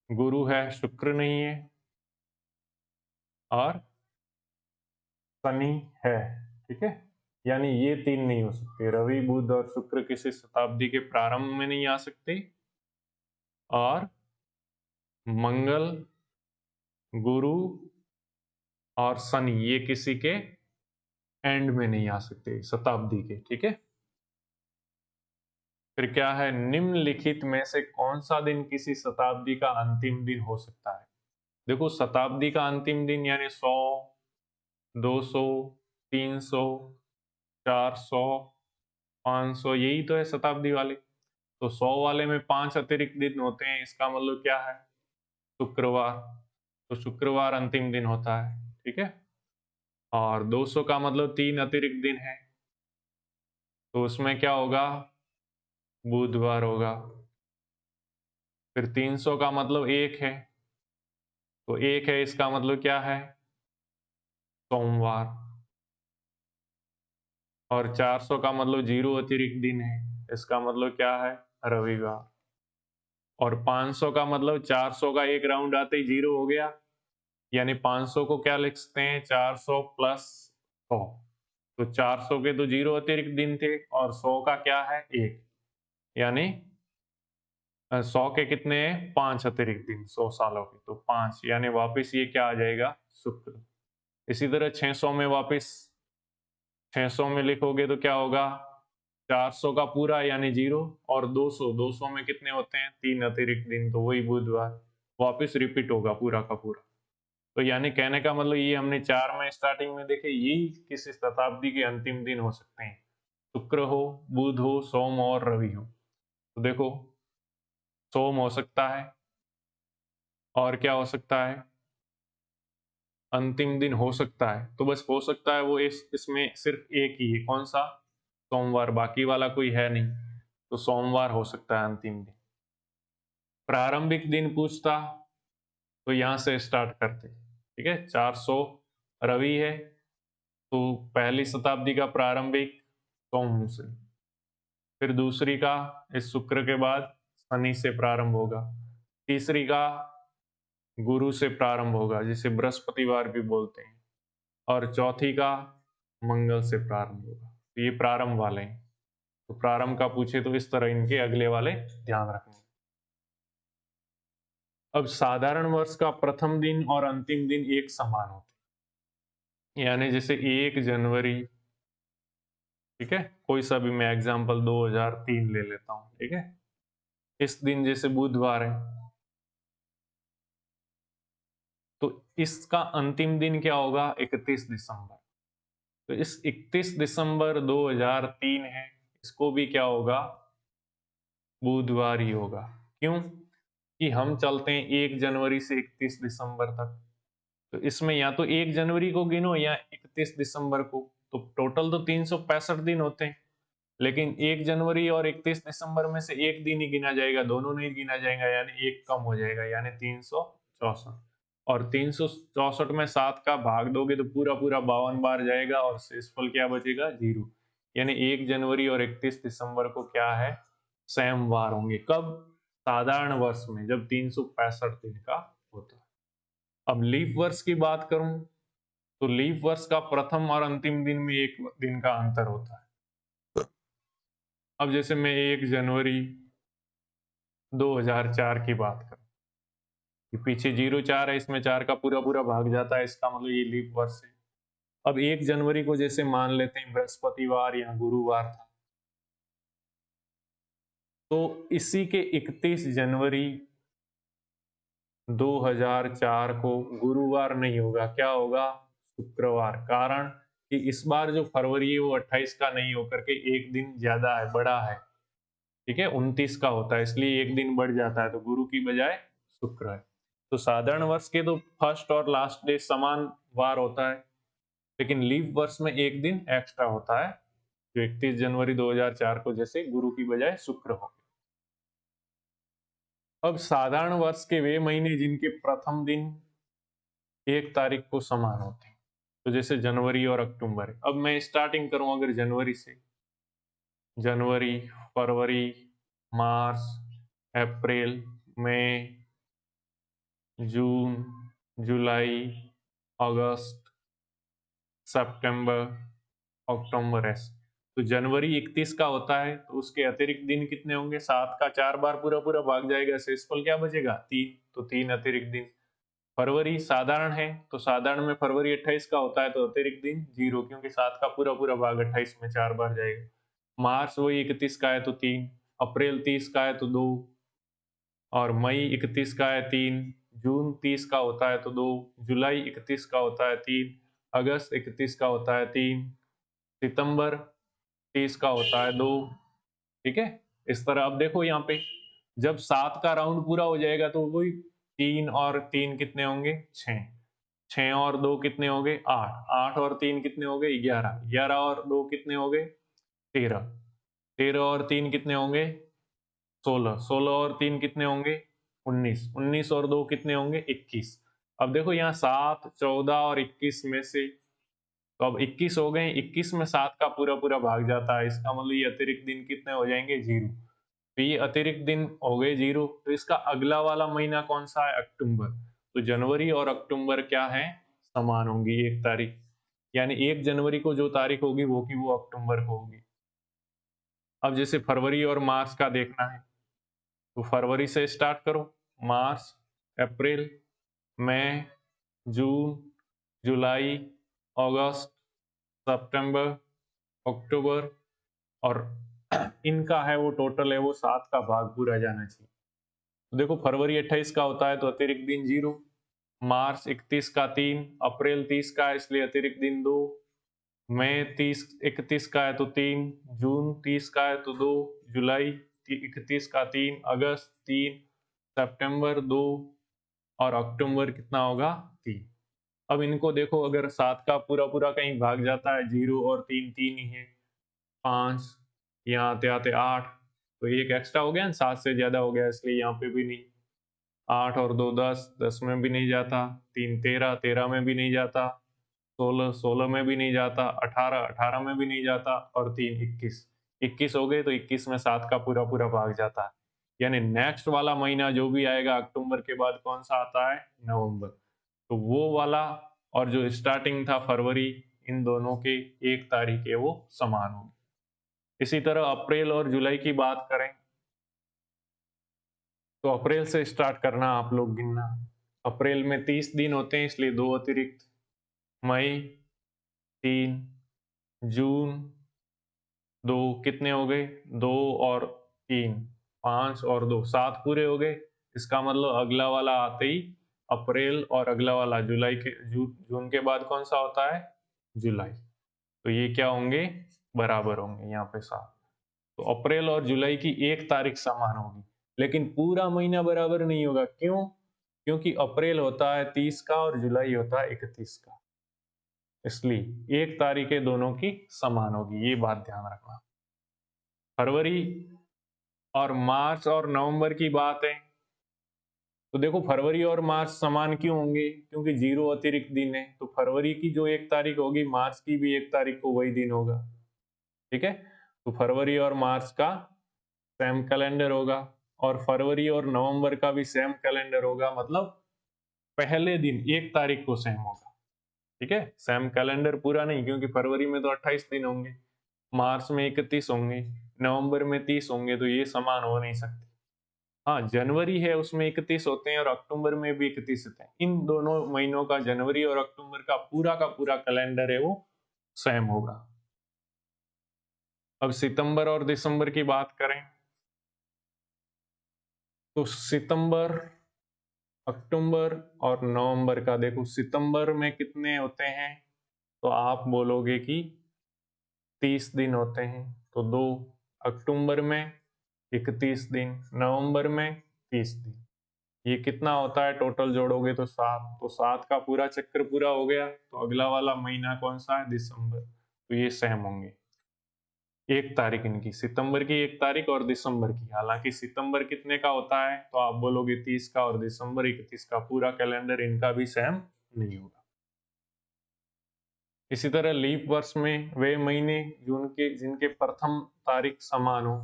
गुरु है, शुक्र नहीं है और शनि है। ठीक है, यानी ये तीन नहीं हो सकते। रवि, बुध और शुक्र किसी शताब्दी के प्रारंभ में नहीं आ सकते और मंगल, गुरु और शनि ये किसी के एंड में नहीं आ सकते शताब्दी के। ठीक है, फिर क्या है, निम्नलिखित में से कौन सा दिन किसी शताब्दी का अंतिम दिन हो सकता है। देखो, शताब्दी का अंतिम दिन यानी 100, 200, 300, 400, 500, यही तो है शताब्दी वाले। तो 100 वाले में 5 अतिरिक्त दिन होते हैं, इसका मतलब क्या है, शुक्रवार। तो शुक्रवार अंतिम दिन होता है। ठीक है, और 200 का मतलब 3 अतिरिक्त दिन है, तो उसमें क्या होगा, बुधवार होगा। फिर 300 का मतलब 1 है, तो 1 है, इसका मतलब क्या है, सोमवार। और 400 का मतलब 0 अतिरिक्त दिन है, इसका मतलब क्या है, रविवार। और 500 का मतलब 400 का एक राउंड आते ही 0 हो गया, यानी 500 को क्या लिख सकते हैं, 400 प्लस 100। तो 400 के तो 0 अतिरिक्त दिन थे और 100 का क्या है, 1, यानी 100 के कितने हैं, 5 अतिरिक्त दिन 100 सालों के, तो 5, यानी वापस ये क्या आ जाएगा, शुक्र। इसी तरह 600 में वापस 600 में लिखोगे तो क्या होगा, 400 का पूरा यानी 0 और 200 में कितने होते हैं, 3 अतिरिक्त दिन, तो वही बुधवार वापस रिपीट होगा पूरा का पूरा। तो यानी कहने का मतलब ये हमने 4 में स्टार्टिंग में देखे, यही किसी शताब्दी के अंतिम दिन हो सकते हैं, शुक्र हो, बुध हो, सोम और रवि हो। तो देखो, सोम हो सकता है और क्या हो सकता है, अंतिम दिन हो सकता है। तो बस हो सकता है वो इसमें सिर्फ एक ही है, कौन सा, सोमवार, बाकी वाला कोई है नहीं। तो सोमवार हो सकता है अंतिम दिन। प्रारंभिक दिन पूछता तो यहां से स्टार्ट करते। ठीक है, 400 रवि है, तो पहली शताब्दी का प्रारंभिक सोम से, फिर दूसरी का इस शुक्र के बाद शनि से प्रारंभ होगा, तीसरी का गुरु से प्रारंभ होगा जिसे बृहस्पतिवार भी बोलते हैं, और चौथी का मंगल से प्रारंभ होगा। तो ये प्रारंभ वाले हैं। तो प्रारंभ का पूछे तो इस तरह इनके अगले वाले ध्यान रखने। अब साधारण वर्ष का प्रथम दिन और अंतिम दिन एक समान होते हैं, यानी जैसे 1 जनवरी, ठीक है, कोई सा भी मैं एग्जांपल 2003 ले लेता हूं। ठीक है, इस दिन जैसे बुधवार है, तो इसका अंतिम दिन क्या होगा, 31 दिसंबर। तो इस 31 दिसंबर 2003 है, इसको भी क्या होगा, बुधवार ही होगा। क्यों, कि हम चलते हैं 1 जनवरी से 31 दिसंबर तक, तो इसमें या तो 1 जनवरी को गिनो या 31 दिसंबर को, तो टोटल तो 365 दिन होते हैं, लेकिन 1 जनवरी और 31 दिसंबर में से एक दिन ही गिना जाएगा, दोनों नहीं गिना जाएगा, यानी एक कम हो जाएगा, यानी 364। और 364 में 7 का भाग दोगे तो पूरा पूरा 52 बार जाएगा और शेषफल क्या बचेगा, 0। यानी 1 जनवरी और 31 दिसंबर को क्या है, सेम वार होंगे। कब, साधारण वर्ष में, जब 365 दिन का होता है। अब लीप वर्ष की बात करूं तो लीप वर्ष का प्रथम और अंतिम दिन में एक दिन का अंतर होता है। अब जैसे मैं 1 जनवरी 2004 की बात करूं, कि पीछे 04 है, इसमें 4 का पूरा पूरा भाग जाता है, इसका मतलब ये लीप वर्ष है। अब 1 जनवरी को जैसे मान लेते हैं बृहस्पतिवार या गुरुवार था, तो इसी के 31 जनवरी 2004 को गुरुवार नहीं होगा, क्या होगा, शुक्रवार। कारण कि इस बार जो फरवरी है वो 28 का नहीं होकर के एक दिन ज्यादा है, बड़ा है, ठीक है, 29 का होता है, इसलिए एक दिन बढ़ जाता है, तो गुरु की बजाय शुक्र है। तो साधारण वर्ष के तो फर्स्ट और लास्ट डे समान वार होता है, लेकिन लीप वर्ष में एक दिन एक्स्ट्रा होता है, जो 31 जनवरी 2004 को जैसे गुरु की बजाय शुक्र हो। अब साधारण वर्ष के वे महीने जिनके प्रथम दिन 1 तारीख को समान होते हैं, तो जैसे जनवरी और अक्टूबर। अब मैं स्टार्टिंग करूं अगर जनवरी से, जनवरी, फरवरी, मार्च, अप्रैल, मई, जून, जुलाई, अगस्त, सितंबर, अक्टूबर ऐसे। तो जनवरी 31 का होता है, तो उसके अतिरिक्त दिन कितने होंगे? 7 का 4 बार पूरा पूरा भाग जाएगा, शेषफल क्या बचेगा? 3, तो 3 अतिरिक्त दिन। फरवरी साधारण है, तो साधारण में फरवरी 28 का होता है, तो अतिरिक्त दिन 0, क्योंकि 7 का पूरा पूरा भाग 28 में 4 बार जाएगा। मार्च वही 31 का है तो 3, अप्रैल 30 का है तो 2, और मई 31 का है 3, जून 30 का होता है तो 2, जुलाई 31 का होता है 3, अगस्त 31 का होता है 3, सितंबर 30 का होता है 2। ठीक है, इस तरह अब देखो यहाँ पे जब 7 का राउंड पूरा हो जाएगा तो वही 3 और 3 कितने होंगे? 6, 6 और 2 कितने हो गए? 8, 8 और 3 कितने हो गए? 11, 11 और 2 कितने हो गए? 13, 13 और 3 कितने होंगे? 16, 16 और 3 कितने होंगे? 19, 19 और 2 कितने होंगे? 21। अब देखो यहाँ 7, 14 और 21 में से, तो अब 21 हो गए, 21 में 7 का पूरा पूरा भाग जाता है, इसका मतलब ये अतिरिक्त दिन कितने हो जाएंगे? 0। तो ये अतिरिक्त दिन हो गए 0, तो इसका अगला वाला महीना कौन सा है? अक्टूबर। तो जनवरी और अक्टूबर क्या है? समान होंगी 1 तारीख, यानी 1 जनवरी को जो तारीख होगी वो की वो अक्टूबर को होगी। अब जैसे फरवरी और मार्च का देखना है, तो फरवरी से स्टार्ट करो, मार्च, अप्रैल, मई, जून, जुलाई, अगस्त, सितंबर, अक्टूबर, और इनका है वो टोटल है वो 7 का भाग पूरा जाना चाहिए। तो देखो फरवरी 28 का होता है तो अतिरिक्त दिन 0, मार्च 31 का 3, अप्रैल 30 का है इसलिए अतिरिक्त दिन 2, मई 31 का है तो 3, जून 30 का है तो 2, जुलाई 31 का 3, अगस्त 3, सितंबर 2, और अक्टूबर कितना होगा? 3। अब इनको देखो अगर 7 का पूरा पूरा कहीं भाग जाता है, 0 और 3 3 ही है, 5, यहाँ आते आते 8, तो एक एक्स्ट्रा हो गया ना, 7 से ज्यादा हो गया इसलिए यहाँ पे भी नहीं। 8 और 2 10, 10 में भी नहीं जाता, 3 13, 13 में भी नहीं जाता, 16 16 में भी नहीं जाता, 18 18 में भी नहीं जाता, और 3 21, 21 हो गए, तो 21 में 7 का पूरा पूरा भाग जाता है। यानी नेक्स्ट वाला महीना जो भी आएगा अक्टूबर के बाद कौन सा आता है? नवंबर। तो वो वाला और जो स्टार्टिंग था फरवरी, इन दोनों के 1 तारीख है वो समान होगी। इसी तरह अप्रैल और जुलाई की बात करें, तो अप्रैल से स्टार्ट करना आप लोग गिनना। अप्रैल में 30 दिन होते हैं इसलिए 2 अतिरिक्त, मई 3, जून 2 कितने हो गए? 2 और 3, 5 और 2 7 पूरे हो गए। इसका मतलब अगला वाला आते ही अप्रैल और अगला वाला जुलाई के जून के बाद कौन सा होता है? जुलाई। तो ये क्या होंगे? बराबर होंगे यहाँ पे 7। तो अप्रैल और जुलाई की 1 तारीख समान होगी, लेकिन पूरा महीना बराबर नहीं होगा। क्यों? क्योंकि अप्रैल होता है 30 का और जुलाई होता है 31 का, इसलिए 1 तारीखें दोनों की समान होगी, ये बात ध्यान रखना। फरवरी और मार्च और नवंबर की बात है, तो देखो फरवरी और मार्च समान क्यों होंगे? क्योंकि 0 अतिरिक्त दिन है, तो फरवरी की जो 1 तारीख होगी मार्च की भी 1 तारीख को वही दिन होगा। ठीक है, तो फरवरी और मार्च का सेम कैलेंडर होगा, और फरवरी और नवंबर का भी सेम कैलेंडर होगा, मतलब पहले दिन 1 तारीख को सेम होगा। ठीक है, सेम कैलेंडर पूरा नहीं, क्योंकि फरवरी में तो 28 दिन होंगे, मार्च में 31 होंगे, नवंबर में 30 होंगे, तो ये समान हो नहीं सकते। हाँ, जनवरी है उसमें 31 होते हैं और अक्टूबर में भी 31 होते हैं। इन दोनों महीनों का, जनवरी और अक्टूबर का पूरा कैलेंडर है वो सेम होगा। अब सितंबर और दिसंबर की बात करें, तो सितंबर, अक्टूबर और नवंबर का देखो, सितंबर में कितने होते हैं? तो आप बोलोगे कि 30 दिन होते हैं, तो 2। अक्टूबर में 31 दिन, नवंबर में 30 दिन। ये कितना होता है टोटल जोड़ोगे तो 7, तो 7 का पूरा चक्कर पूरा हो गया, तो अगला वाला महीना कौन सा है? दिसंबर। तो ये सेम होंगे, एक तारीख इनकी, सितंबर की 1 तारीख और दिसंबर की। हालांकि सितंबर कितने का होता है तो आप बोलोगे 30 का, और दिसंबर 31 का। पूरा कैलेंडर इनका भी सेम नहीं होगा। इसी तरह लीप वर्ष में वे महीने जून के जिनके प्रथम तारीख समान हो,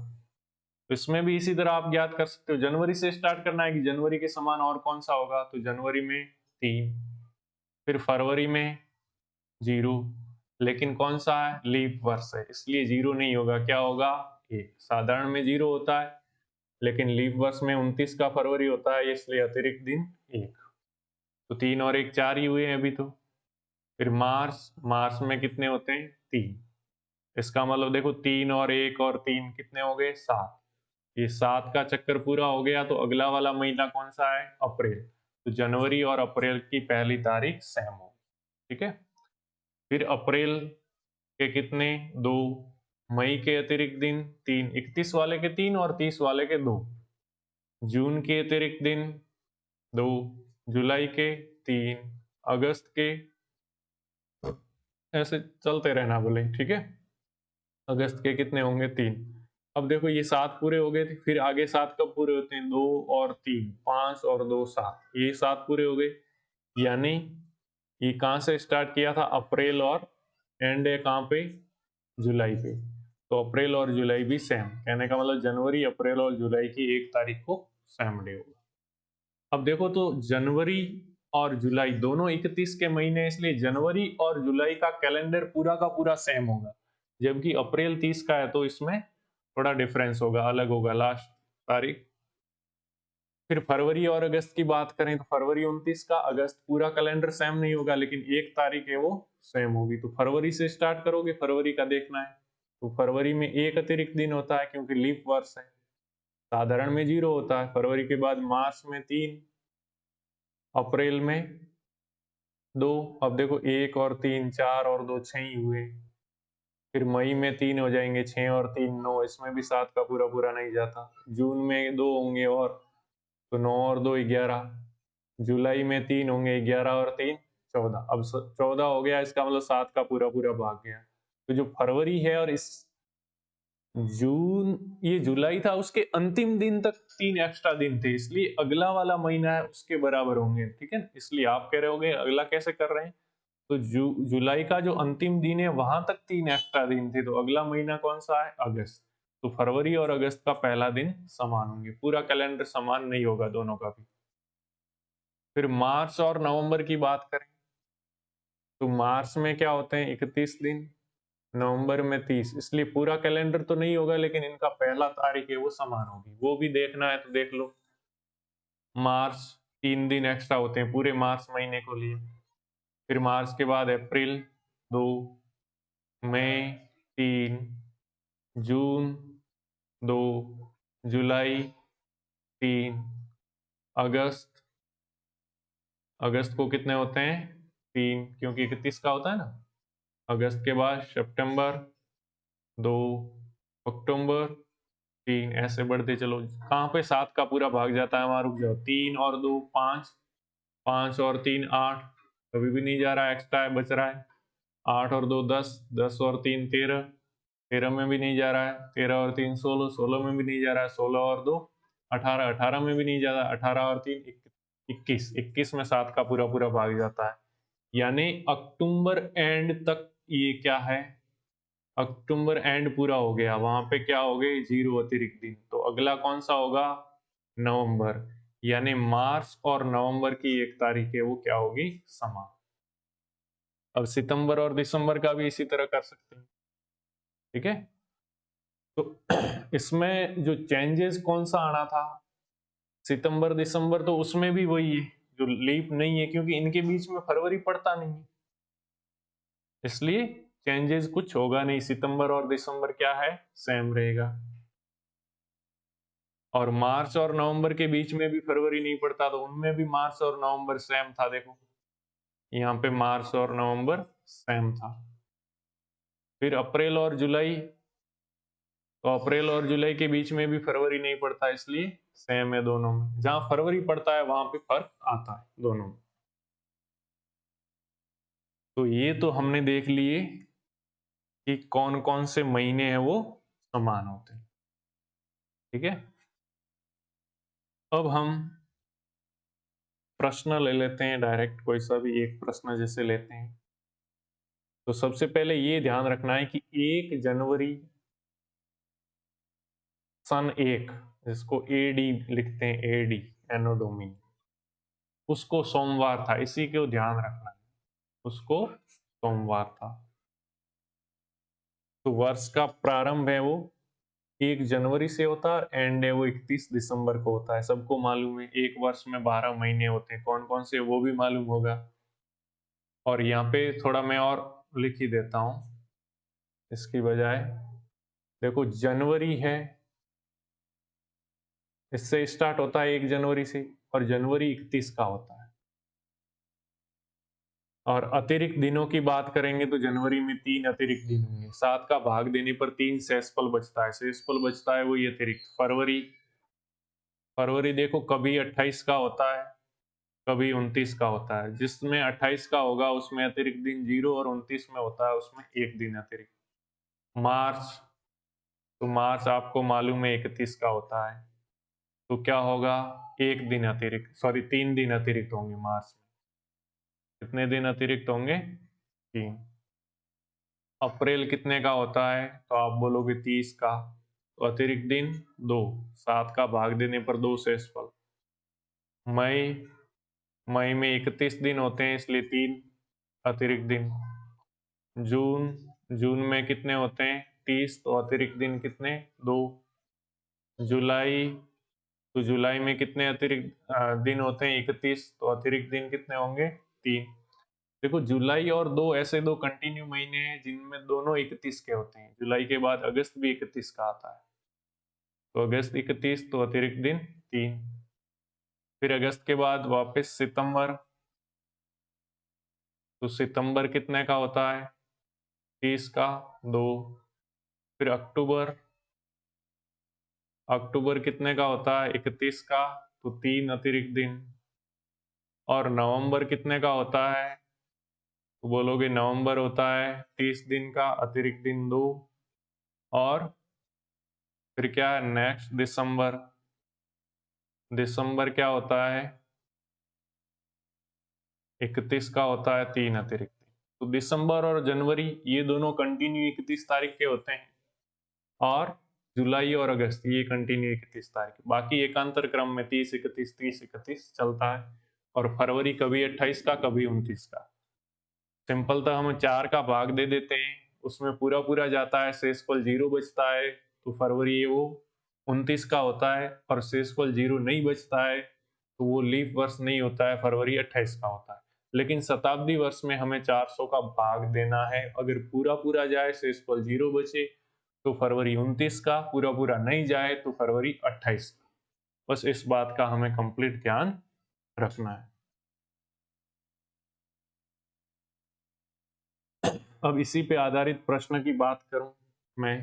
तो इसमें भी इसी तरह आप ज्ञात कर सकते हो। जनवरी से स्टार्ट करना है कि जनवरी के समान और कौन सा होगा, तो जनवरी में 3, फिर फरवरी में 0, लेकिन कौन सा है? लीप वर्ष है, इसलिए 0 नहीं होगा। क्या होगा? 1। साधारण में 0 होता है, लेकिन लीप वर्ष में 29 का फरवरी होता है, इसलिए अतिरिक्त दिन 1। तो 3 और 1 4 ही हुए हैं अभी तो। फिर मार्च, मार्च में कितने होते हैं? 3। इसका मतलब देखो 3 और 1 और 3 कितने हो गए? 7। ये 7 का चक्कर पूरा हो गया, तो अगला वाला महीना कौन सा है? अप्रैल। तो जनवरी और अप्रैल की पहली तारीख सेम हो, ठीक है। फिर अप्रैल के कितने? 2। मई के अतिरिक्त दिन 3, 31 वाले के 3 और 30 वाले के 2। जून के अतिरिक्त दिन 2, जुलाई के 3, अगस्त के, ऐसे चलते रहना बोले, ठीक है। अगस्त के कितने होंगे? 3। अब देखो ये 7 पूरे हो गए थे, फिर आगे 7 कब पूरे होते हैं? 2 और 3, 5 और 2 7, ये 7 पूरे हो गए। यानी ये कहाँ से स्टार्ट किया था? अप्रैल, और एंड है कहाँ पे? जुलाई पे। तो अप्रैल और जुलाई भी सेम, कहने का मतलब जनवरी, अप्रैल और जुलाई की 1 तारीख को सेम डे होगा। अब देखो तो जनवरी और जुलाई दोनों 31 के महीने, इसलिए जनवरी और जुलाई का कैलेंडर पूरा का पूरा सेम होगा, जबकि अप्रैल 30 का है तो इसमें थोड़ा डिफरेंस होगा, अलग होगा लास्ट तारीख। फिर फरवरी और अगस्त की बात करें तो फरवरी 29 का, अगस्त पूरा कैलेंडर सेम नहीं होगा, लेकिन 1 तारीख है वो सेम होगी। तो फरवरी से स्टार्ट करोगे, फरवरी का देखना है, तो फरवरी में 1 अतिरिक्त दिन होता है क्योंकि लीप वर्ष है। साधारण में 0 होता है। फरवरी के बाद मार्च में 3, अप्रैल में 2, अब देखो 1 और 3 4 और 2 6 ही हुए। फिर मई में 3 हो जाएंगे, 6 और 3 9, इसमें भी 7 का पूरा पूरा नहीं जाता। जून में 2 होंगे और, तो 9 और 2 11। जुलाई में 3 होंगे, 11 और 3 14। अब 14 हो गया, इसका मतलब 7 का पूरा पूरा भाग गया। तो जो फरवरी है और इस जून, ये जुलाई था, उसके अंतिम दिन तक 3 एक्स्ट्रा दिन थे, इसलिए अगला वाला महीना है उसके बराबर होंगे, ठीक है। इसलिए आप कह रहे होगे अगला कैसे कर रहे हैं, तो जुलाई का जो अंतिम दिन है वहां तक 3 एक्स्ट्रा दिन थे, तो अगला महीना कौन सा है? अगस्त। तो फरवरी और अगस्त का पहला दिन समान होंगे, पूरा कैलेंडर समान नहीं होगा दोनों का भी। फिर मार्च और नवंबर की बात करें तो मार्च में क्या होते हैं? 31 दिन, नवंबर में 30, इसलिए पूरा कैलेंडर तो नहीं होगा, लेकिन इनका पहला तारीख है वो समान होगी, वो भी देखना है तो देख लो। मार्च 3 दिन एक्स्ट्रा होते हैं पूरे मार्च महीने को लिए। फिर मार्च के बाद अप्रैल 2, मई 3, जून 2, जुलाई 3, अगस्त, अगस्त को कितने होते हैं? 3, क्योंकि 31 का होता है ना। अगस्त के बाद सितंबर 2, अक्टूबर 3, ऐसे बढ़ते चलो। कहाँ पे 7 का पूरा भाग जाता है? वहां रुक जाओ। 3 और 2 5, 5 और 3 8, कभी भी नहीं जा रहा, एक्स्ट्रा है, बच रहा है। 8 और 2 10, 10 और 3 13, 13 में भी नहीं जा रहा है। 13 और 3 16, 16 में भी नहीं जा रहा है। 16 और 2 18, 18 में भी नहीं जा रहा। 18 और 3 21, 21 में 7 का पूरा पूरा भाग जाता है। यानी अक्टूबर एंड तक ये क्या है? अक्टूबर एंड पूरा हो गया, वहां पे क्या हो गए? 0 अतिरिक्त दिन। तो अगला कौन सा होगा? नवंबर। यानी मार्च और नवंबर की 1 तारीख है वो क्या होगी? समान। अब सितंबर और दिसंबर का भी इसी तरह कर सकते हैं, ठीक है। तो इसमें जो चेंजेस कौन सा आना था? सितंबर दिसंबर, तो उसमें भी वही है, जो लीप नहीं है, क्योंकि इनके बीच में फरवरी पड़ता नहीं है, इसलिए चेंजेस कुछ होगा नहीं। सितंबर और दिसंबर क्या है? सेम रहेगा। और मार्च और नवंबर के बीच में भी फरवरी नहीं पड़ता, तो उनमें भी मार्च और नवंबर सेम था। देखो यहाँ पे मार्च और नवंबर सेम था। फिर अप्रैल और जुलाई, तो अप्रैल और जुलाई के बीच में भी फरवरी नहीं पड़ता, इसलिए सेम है दोनों में। जहां फरवरी पड़ता है वहां पे फर्क आता है दोनों में। तो ये तो हमने देख लिए कि कौन कौन से महीने हैं वो समान होते हैं। ठीक है, अब हम प्रश्न ले लेते हैं डायरेक्ट, कोई सा भी एक प्रश्न जैसे लेते हैं। तो सबसे पहले ये ध्यान रखना है कि 1 जनवरी सन 1, जिसको एडी लिखते हैं, एडी एनो डोमिनी, उसको सोमवार था, इसी को ध्यान रखना है, उसको सोमवार था। तो वर्ष का प्रारंभ है वो 1 जनवरी से होता है, एंड है वो 31 दिसंबर को होता है। सबको मालूम है एक वर्ष में 12 महीने होते हैं, कौन कौन से वो भी मालूम होगा। और यहाँ पे थोड़ा मैं और लिख ही देता हूं इसकी बजाय। देखो जनवरी है, इससे स्टार्ट होता है 1 जनवरी से, और जनवरी 31 का होता है। और अतिरिक्त दिनों की बात करेंगे तो जनवरी में 3 अतिरिक्त दिन होंगे। 7 का भाग देने पर 3 शेषफल बचता है, शेषफल बचता है वही अतिरिक्त। फरवरी देखो कभी 28 का होता है, कभी 29 का होता है। जिसमें 28 का होगा उसमें अतिरिक्त दिन 0, और 29 में होता है उसमें 1 दिन अतिरिक्त। मार्च, तो मार्च आपको मालूम है 31 का होता है, तो क्या होगा 1 दिन अतिरिक्त, सॉरी 3 दिन अतिरिक्त होंगे मार्च में। कितने दिन अतिरिक्त होंगे? 3। अप्रैल कितने का होता है? तो आप बोलोगे 30 का, तो अतिरिक्त दिन 2, 7 का भाग देने पर 2 शेषफल। मई में 31 दिन होते हैं, इसलिए 3 अतिरिक्त दिन। जून में कितने होते हैं? 30, तो अतिरिक्त दिन कितने? 2। जुलाई, तो जुलाई में कितने अतिरिक्त दिन होते हैं? 31, तो अतिरिक्त दिन कितने होंगे? 3। देखो जुलाई और 2 ऐसे 2 कंटिन्यू महीने हैं जिनमें दोनों 31 के होते हैं। जुलाई के बाद अगस्त भी 31 का आता है, तो अगस्त 31, तो अतिरिक्त दिन 3। फिर अगस्त के बाद वापस सितंबर, तो सितंबर कितने का होता है? 30 का, 2। फिर अक्टूबर कितने का होता है? 31 का, तो 3 अतिरिक्त दिन। और नवंबर कितने का होता है? तो बोलोगे नवंबर होता है 30 दिन का, अतिरिक्त दिन 2। और फिर क्या है नेक्स्ट? दिसंबर क्या होता है? 31 का होता है, 3 अतिरिक्त। तो दिसंबर और जनवरी ये दोनों कंटिन्यू 31 तारीख के होते हैं, और जुलाई और अगस्त ये कंटिन्यू 31 तारीख। बाकी एकांतर क्रम में 30 31 चलता है। और फरवरी कभी 28 का, कभी 29 का। सिंपल था, हम 4 का भाग दे देते हैं, उसमें पूरा पूरा जाता है, शेषफल 0 बचता है, तो फरवरी वो 29 का होता है। और शेषफल 0 नहीं बचता है तो वो लीप वर्ष नहीं होता है, फरवरी 28 का होता है। लेकिन शताब्दी वर्ष में हमें 400 का भाग देना है। अगर पूरा पूरा जाए, शेषफल 0 बचे, तो फरवरी 29 का, पूरा पूरा नहीं जाए तो फरवरी 28 का। बस इस बात का हमें कंप्लीट ध्यान रखना है। अब इसी पे आधारित प्रश्न की बात करूं मैं,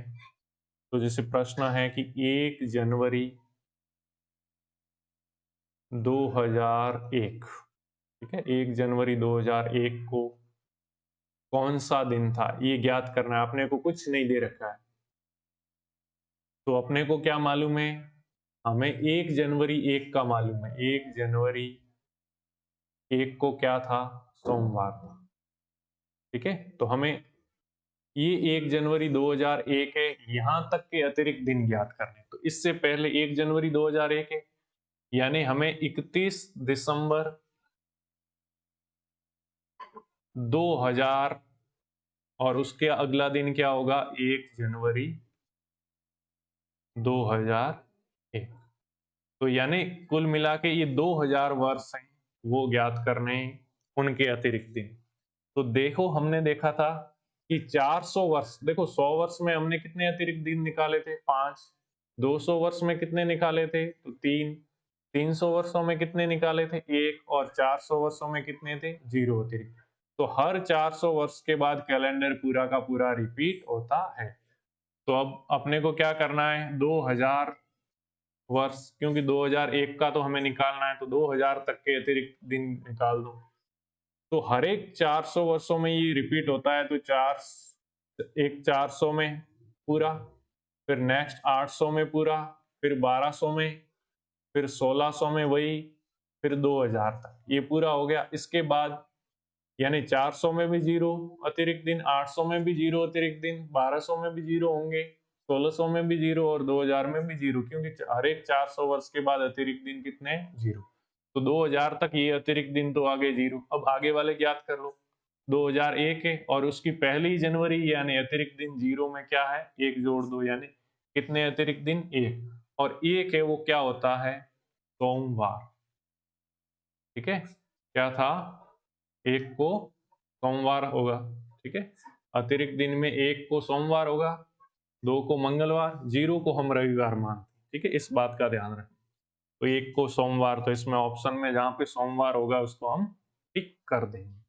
तो जैसे प्रश्न है कि 1 जनवरी 2001, ठीक है, 1 जनवरी 2001 को कौन सा दिन था, ये ज्ञात करना है। अपने को कुछ नहीं दे रखा है, तो अपने को क्या मालूम है? हमें 1 जनवरी 1 का मालूम है। 1 जनवरी 1 को क्या था? सोमवार था। ठीक है, तो हमें ये 1 जनवरी 2001 है, यहां तक के अतिरिक्त दिन ज्ञात करने। तो इससे पहले 1 जनवरी 2001 है, यानी हमें 31 दिसंबर 2000, और उसके अगला दिन क्या होगा? 1 जनवरी 2001। तो यानी कुल मिला के ये 2000 वर्ष हैं, वो ज्ञात करने हैं, उनके अतिरिक्त दिन। तो देखो हमने देखा था कि 400 वर्ष, देखो 100 वर्ष में हमने कितने अतिरिक्त दिन निकाले थे? 5। 200 वर्ष में कितने निकाले थे? तो 3। 300 वर्षों में कितने निकाले थे? 1। और 400 वर्षों में कितने थे? 0 अतिरिक्त। तो हर 400 वर्ष के बाद कैलेंडर पूरा का पूरा रिपीट होता है। तो अब अपने को क्या करना है, 2000 वर्ष, क्योंकि 2001 का तो हमें निकालना है, तो 2000 तक के अतिरिक्त दिन निकाल दो। तो हर एक 400 वर्षों में ये रिपीट होता है, तो एक 400 में पूरा, फिर नेक्स्ट 800 में पूरा, फिर 1200 में, फिर 1600 में वही, फिर 2000 तक ये पूरा हो गया। इसके बाद यानी 400 में भी 0 अतिरिक्त दिन, 800 में भी 0 अतिरिक्त दिन, 1200 में भी 0 होंगे, 1600 में भी 0 और 2000 में भी 0, क्योंकि हर एक 400 वर्ष के बाद अतिरिक्त दिन कितने हैं, 0। तो 2000 तक ये अतिरिक्त दिन तो आगे 0। अब आगे वाले याद कर लो, 2001 है और उसकी पहली जनवरी यानी अतिरिक्त दिन 0 में क्या है, 1 जोड़ दो, यानी कितने अतिरिक्त दिन, 1। और 1 है वो क्या होता है, सोमवार। ठीक है, क्या था, 1 को सोमवार होगा। ठीक है, अतिरिक्त दिन में 1 को सोमवार होगा, 2 को मंगलवार, 0 को हम रविवार मानते हैं। ठीक है, इस बात का ध्यान रखें। तो 1 को सोमवार, तो इसमें ऑप्शन में जहां पे सोमवार होगा उसको हम टिक कर देंगे।